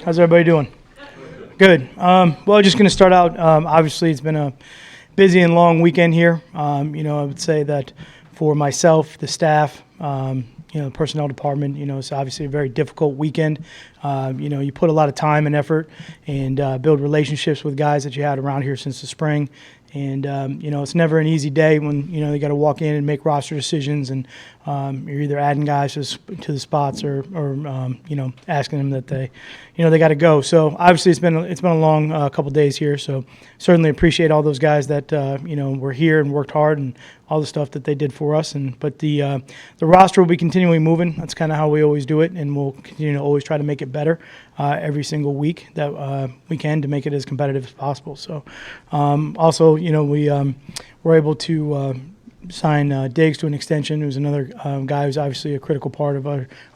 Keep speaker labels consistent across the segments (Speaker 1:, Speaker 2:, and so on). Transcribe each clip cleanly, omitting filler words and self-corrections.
Speaker 1: How's everybody doing? Good. Well, just going to start out. Obviously, it's been a busy and long weekend here. I would say that for myself, the staff, the personnel department, it's obviously a very difficult weekend. You put a lot of time and effort and build relationships with guys that you had around here since the spring. And, it's never an easy day when, you got to walk in and make roster decisions and you're either adding guys to the spots or asking them that they got to go. So obviously it's been a long couple days here. So certainly appreciate all those guys that, were here and worked hard and all the stuff that they did for us. But the roster will be continually moving. That's kind of how we always do it. And we'll continue to always try to make it better every single week that we can to make it as competitive as possible. So also, we were able to sign Diggs to an extension, who's another guy who's obviously a critical part of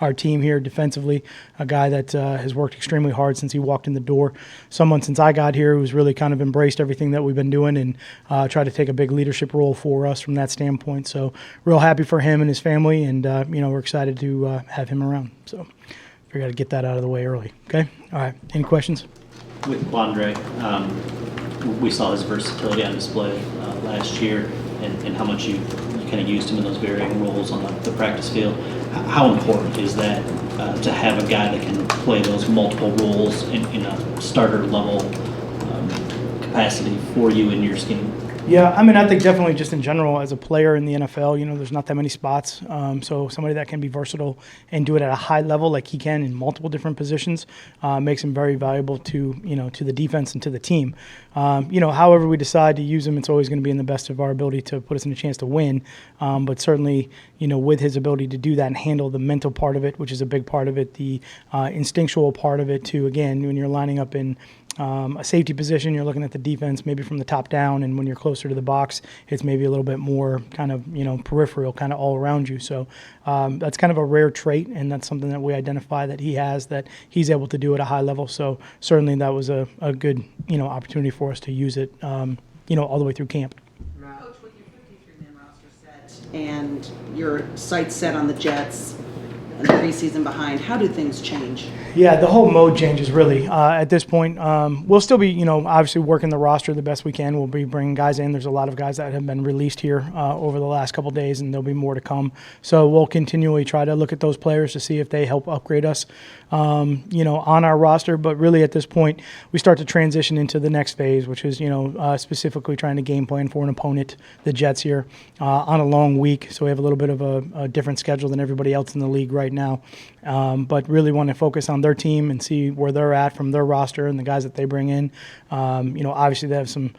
Speaker 1: our team here defensively, a guy that has worked extremely hard since he walked in the door, someone since I got here who's really kind of embraced everything that we've been doing and tried to take a big leadership role for us from that standpoint. So real happy for him and his family, and we're excited to have him around. So we got to get that out of the way early. Okay? All right. Any questions?
Speaker 2: With Quandre, we saw his versatility on display last year and how much you kind of used him in those varying roles on the practice field. How important is that to have a guy that can play those multiple roles in a starter level capacity for you in your scheme?
Speaker 1: Yeah, I think definitely just in general as a player in the NFL, there's not that many spots. So somebody that can be versatile and do it at a high level like he can in multiple different positions makes him very valuable to the defense and to the team. However we decide to use him, it's always going to be in the best of our ability to put us in a chance to win. But certainly, with his ability to do that and handle the mental part of it, which is a big part of it, the instinctual part of it too, again, when you're lining up in a safety position, you're looking at the defense maybe from the top down, and when you're closer to the box, it's maybe a little bit more kind of, peripheral, kind of all around you. So that's kind of a rare trait, and that's something that we identify that he has, that he's able to do at a high level. So certainly that was a good, opportunity for us to use it, all the way through camp.
Speaker 3: Coach, with your 53-man roster set and your sights set on the Jets and the preseason behind, how do things change?
Speaker 1: Yeah, the whole mode changes really. At this point, we'll still be, obviously working the roster the best we can. We'll be bringing guys in. There's a lot of guys that have been released here over the last couple of days, and there'll be more to come. So we'll continually try to look at those players to see if they help upgrade us, on our roster. But really at this point, we start to transition into the next phase, which is, specifically trying to game plan for an opponent, the Jets here, on a long week. So we have a little bit of a different schedule than everybody else in the league right now. But really want to focus on their team and see where they're at from their roster and the guys that they bring in. Obviously they have some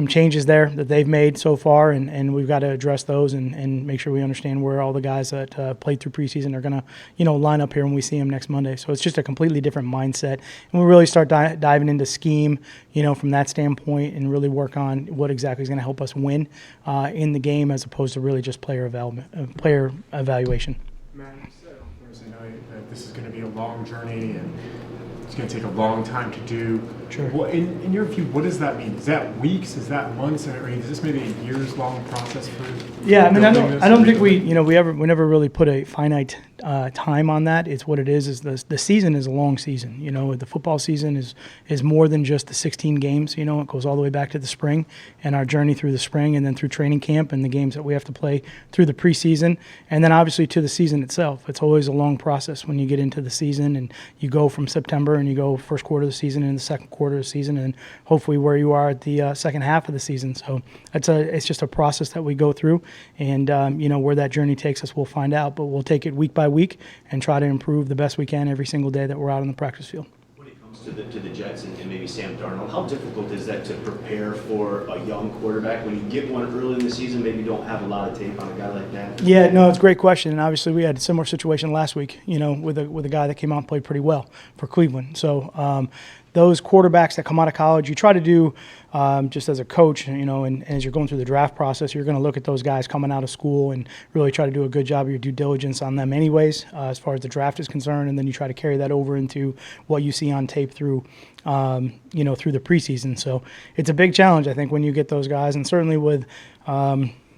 Speaker 1: changes there that they've made so far, and we've got to address those and make sure we understand where all the guys that played through preseason are going to, line up here when we see them next Monday. So it's just a completely different mindset. And we really start diving into scheme, from that standpoint, and really work on what exactly is going to help us win in the game, as opposed to really just player evaluation.
Speaker 4: Matt, you said on Thursday night that this is going to be a long journey and it's going to take a long time to do.
Speaker 1: Sure.
Speaker 4: Well, in your view, what does that mean? Is that weeks? Is that months? I mean, is this maybe a years-long process for?
Speaker 1: Yeah, I don't think we never really put a finite time on that. It's what it is the season is a long season. The football season is more than just the 16 games. It goes all the way back to the spring and our journey through the spring, and then through training camp and the games that we have to play through the preseason, and then obviously to the season itself. It's always a long process when you get into the season, and you go from September and you go first quarter of the season and the second quarter of the season, and hopefully where you are at the second half of the season. So it's just a process that we go through, and where that journey takes us, we'll find out. But we'll take it week by week and try to improve the best we can every single day that we're out on the practice field.
Speaker 5: When it comes to the Jets and maybe Sam Darnold, how difficult is that to prepare for a young quarterback when you get one early in the season? Maybe you don't have a lot of tape on a guy like that.
Speaker 1: Yeah, no, it's a great question. And obviously we had a similar situation last week, with a guy that came out and played pretty well for Cleveland. So those quarterbacks that come out of college, you try to do just as a coach, and as you're going through the draft process, you're going to look at those guys coming out of school and really try to do a good job of your due diligence on them anyways, as far as the draft is concerned. And then you try to carry that over into what you see on tape through through the preseason. So it's a big challenge, I think, when you get those guys, and certainly with a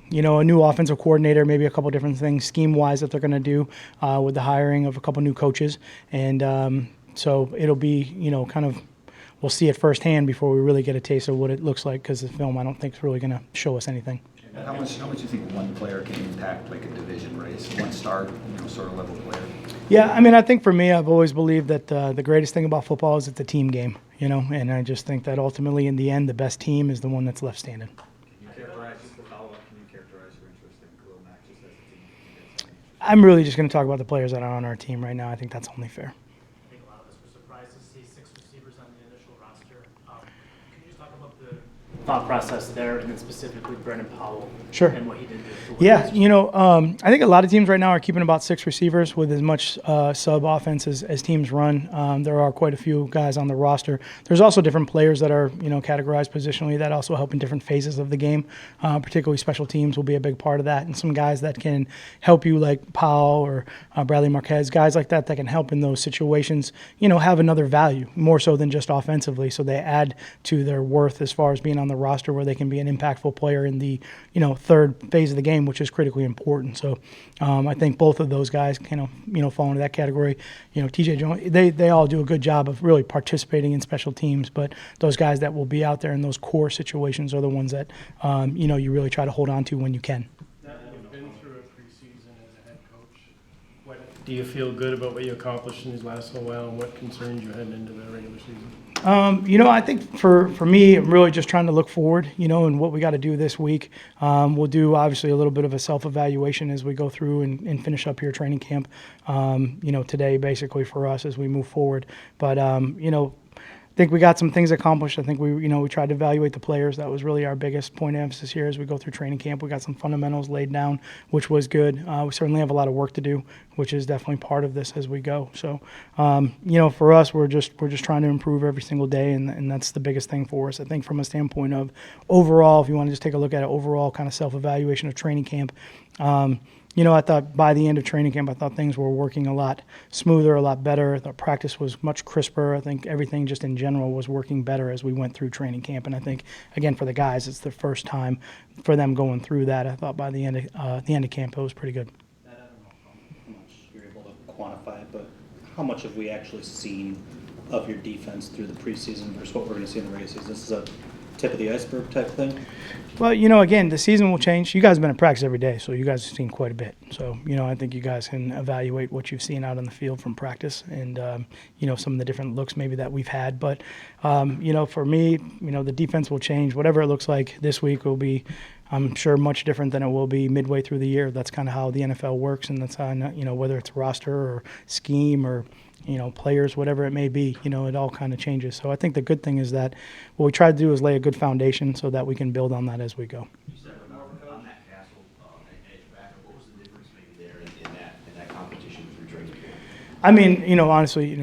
Speaker 1: new offensive coordinator, maybe a couple different things scheme-wise that they're going to do with the hiring of a couple new coaches. And So it'll be, kind of, we'll see it firsthand before we really get a taste of what it looks like, because the film I don't think is really going to show us anything.
Speaker 6: How much do you think one player can impact like a division race? One star, sort of level player.
Speaker 1: Yeah, I mean, I think for me, I've always believed that the greatest thing about football is it's a team game, and I just think that ultimately, in the end, the best team is the one that's left standing.
Speaker 6: Can you characterize your interest in Khalil Mack just as a team?
Speaker 1: I'm really just going to talk about the players that are on our team right now. I think that's only fair.
Speaker 7: I think a lot of us were surprised to see 6 receivers on the initial roster. Can you just talk about the thought process there, and then specifically Brennan Powell
Speaker 1: Sure.
Speaker 7: and what he did?
Speaker 1: Yeah, I think a lot of teams right now are keeping about 6 receivers with as much sub offense as teams run. There are quite a few guys on the roster. There's also different players that are, categorized positionally that also help in different phases of the game. Particularly special teams will be a big part of that, and some guys that can help you, like Powell or Bradley Marquez, guys like that can help in those situations, have another value, more so than just offensively. So they add to their worth as far as being on the roster, where they can be an impactful player in the, third phase of the game, which is critically important. So I think both of those guys kind of, fall into that category. TJ Jones, they all do a good job of really participating in special teams, but those guys that will be out there in those core situations are the ones that, you really try to hold on to when you can.
Speaker 8: You've been through a preseason as a head coach. Do you feel good about what you accomplished in these last little while, and what concerns you heading into the regular season?
Speaker 1: I think for me, I'm really just trying to look forward, and what we got to do this week. We'll do obviously a little bit of a self-evaluation as we go through and finish up here training camp, today basically for us as we move forward. But, I think we got some things accomplished. I think we tried to evaluate the players. That was really our biggest point of emphasis here as we go through training camp. We got some fundamentals laid down, which was good. We certainly have a lot of work to do, which is definitely part of this as we go. So, for us, we're just trying to improve every single day, and that's the biggest thing for us. I think from a standpoint of overall, if you want to just take a look at it, overall kind of self-evaluation of training camp. I thought by the end of training camp, I thought things were working a lot smoother, a lot better. The practice was much crisper. I think everything just in general was working better as we went through training camp. And I think, again, for the guys, it's the first time for them going through that. I thought by the end of camp, it was pretty good.
Speaker 2: I don't know how much you're able to quantify it, but how much have we actually seen of your defense through the preseason versus what we're going to see in the regular season? This is a tip of the iceberg type thing?
Speaker 1: Well, again, the season will change. You guys have been in practice every day, so you guys have seen quite a bit. So, I think you guys can evaluate what you've seen out on the field from practice and, some of the different looks maybe that we've had. But, for me, the defense will change. Whatever it looks like this week will be, I'm sure, much different than it will be midway through the year. That's kind of how the NFL works, and that's how, whether it's roster or scheme or players, whatever it may be, it all kind of changes. So I think the good thing is that what we try to do is lay a good foundation so that we can build on that as we go.
Speaker 5: You said on that Castle edge back, what was the difference maybe there in that competition through training camp?
Speaker 1: I mean, honestly,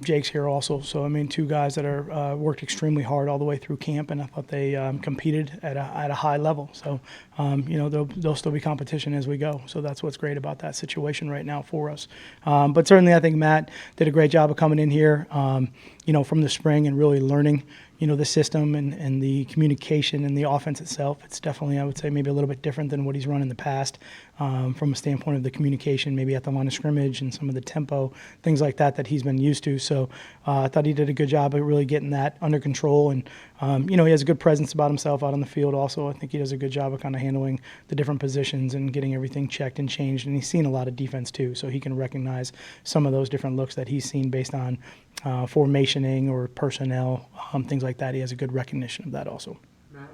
Speaker 1: Jake's here also. So, I mean, two guys that are worked extremely hard all the way through camp, and I thought they competed at a high level. So, there'll still be competition as we go. So that's what's great about that situation right now for us. But certainly I think Matt did a great job of coming in here, from the spring and really learning, the system and the communication and the offense itself. It's definitely, I would say, maybe a little bit different than what he's run in the past from a standpoint of the communication, maybe at the line of scrimmage and some of the tempo, things like that he's been used to. So I thought he did a good job of really getting that under control. And, he has a good presence about himself out on the field also. I think he does a good job of kind of handling the different positions and getting everything checked and changed. And he's seen a lot of defense too, so he can recognize some of those different looks that he's seen based on formationing or personnel, things like that. He has a good recognition of that also.
Speaker 4: Matt,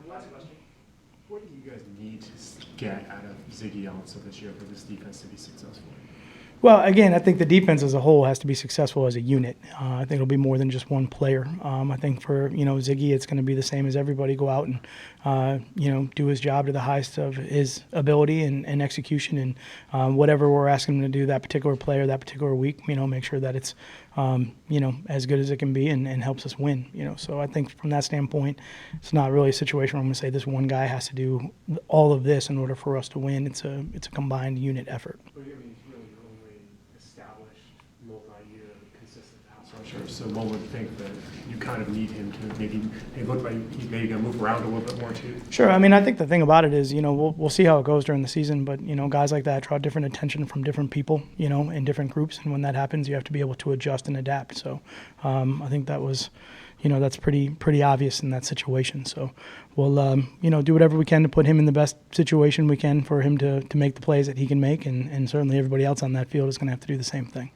Speaker 4: what do you guys need to get out of Ziggy Ansah this year for this defense to be successful?
Speaker 1: Well, again, I think the defense as a whole has to be successful as a unit. I think it'll be more than just one player. I think for, Ziggy, it's going to be the same as everybody. Go out and, do his job to the highest of his ability and execution. And whatever we're asking him to do that particular player, that particular week, make sure that it's, as good as it can be and helps us win. So I think from that standpoint, it's not really a situation where I'm going to say this one guy has to do all of this in order for us to win. It's a combined unit effort.
Speaker 4: Established multi-year consistent pass rushers So one would think that you kind of need him to maybe, it looked like he's maybe going to move around a little bit more too.
Speaker 1: Sure. I mean, I think the thing about it is, we'll see how it goes during the season, but, guys like that draw different attention from different people, in different groups. And when that happens, you have to be able to adjust and adapt. So I think that was, that's pretty obvious in that situation. So we'll, do whatever we can to put him in the best situation we can for him to make the plays that he can make. And certainly everybody else on that field is going to have to do the same thing.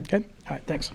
Speaker 1: Okay. All right. Thanks.